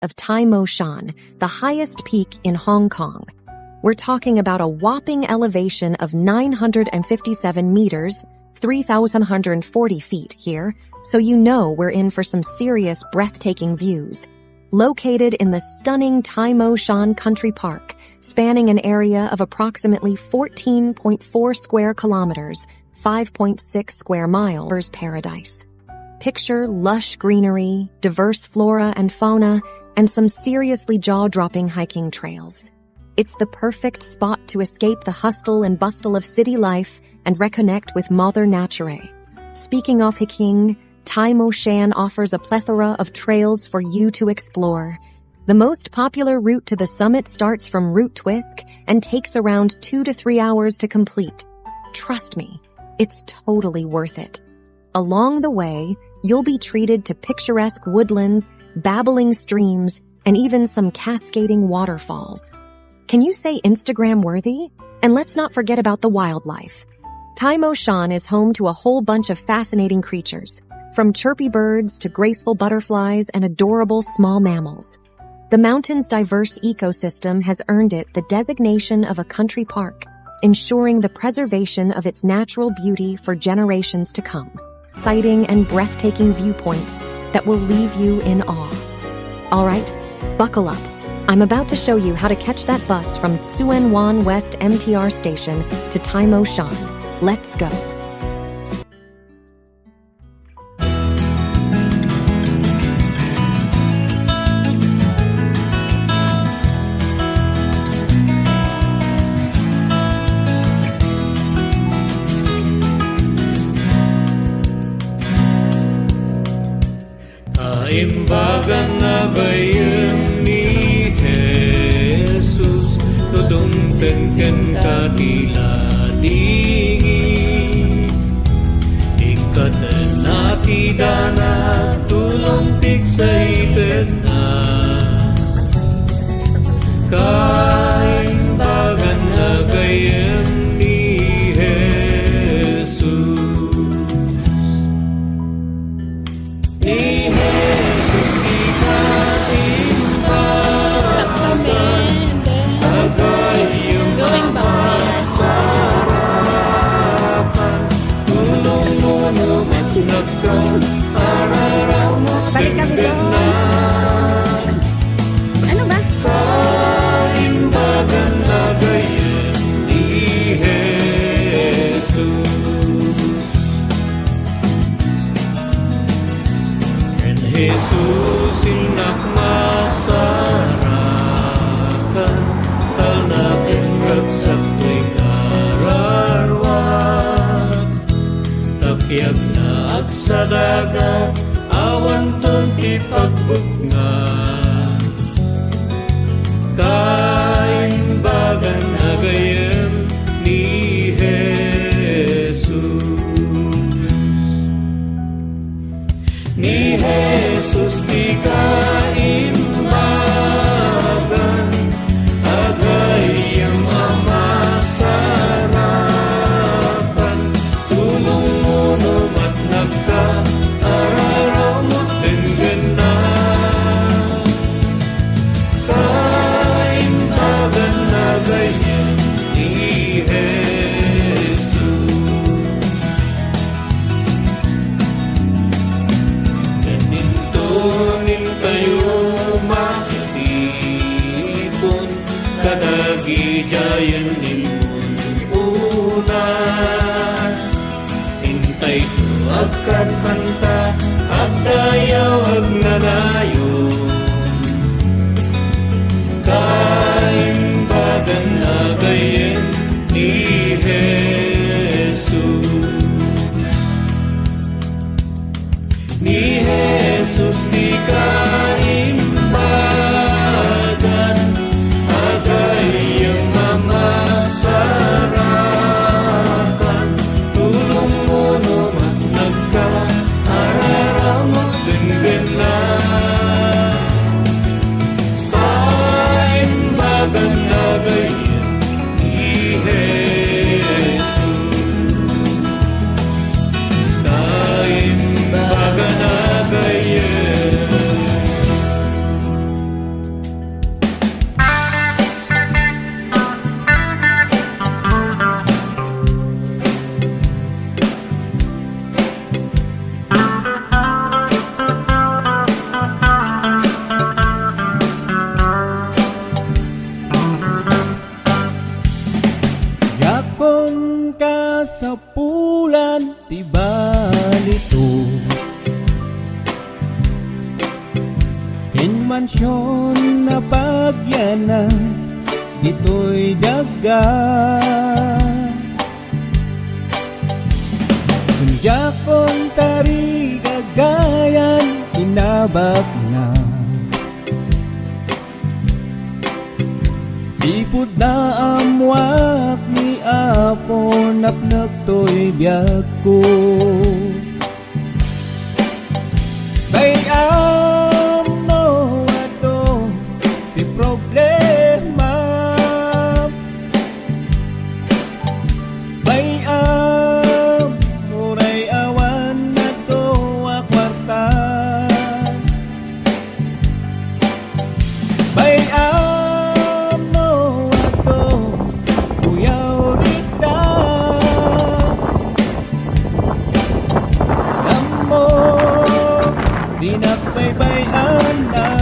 of Tai Mo Shan, the highest peak in Hong Kong. We're talking about a whopping elevation of 957 meters, 3,140 feet here, so you know we're in for some serious breathtaking views. Located in the stunning Tai Mo Shan Country Park, spanning an area of approximately 14.4 square kilometers, 5.6 square miles, paradise. Picture lush greenery, diverse flora and fauna, and some seriously jaw-dropping hiking trails. It's the perfect spot to escape the hustle and bustle of city life and reconnect with Mother Nature. Speaking of hiking, Tai Mo Shan offers a plethora of trails for you to explore. The most popular route to the summit starts from Route Twisk and takes around 2 to 3 hours to complete. Trust me, it's totally worth it. Along the way, you'll be treated to picturesque woodlands, babbling streams, and even some cascading waterfalls. Can you say Instagram-worthy? And let's not forget about the wildlife. Tai Mo Shan is home to a whole bunch of fascinating creatures, from chirpy birds to graceful butterflies and adorable small mammals. The mountain's diverse ecosystem has earned it the designation of a country park, ensuring the preservation of its natural beauty for generations to come. Exciting and breathtaking viewpoints that will leave you in awe. All right, buckle up. I'm about to show you how to catch that bus from Tsuen Wan West MTR station to Tai Mo Shan. Let's go. Kaimbagan na bayang ni Jesus, nudungten ken katila dingi. Ikatan nati dana tulong tiksay na. Kaimbagan na bayang ni Jesus. Balik kami doon. Ano ba? Kaimbagan na gayon ni Jesus. Ken Jesus inak masarakan, talnakin ragsak may kararwat, takyag na at sa dagat, awan ton ti pagbukngan. Kaimbagan na gayem ni Jesus. Ni Jesus ti kaimbagan, agayem amasarakan, tulong mo namat nagka gijayan nimun unan. Intay ko akan kanta at dayaw agnanayon. Kaimbagan na gayen ni Jesus. Ni Jesus di kaimbagan, agayang mamasarakan, tulong mo naman nagka pansyon na pagyanan, dito'y daga. Kunjakon tari gagayan, inabak na. Ipod na amwak ni Apo, napnak to'y biyag ko. Bayam mo ato di problema, bayam muray awan ato a kwarta, bayam mo ato kuyaw rita, namo di nakbaybayan na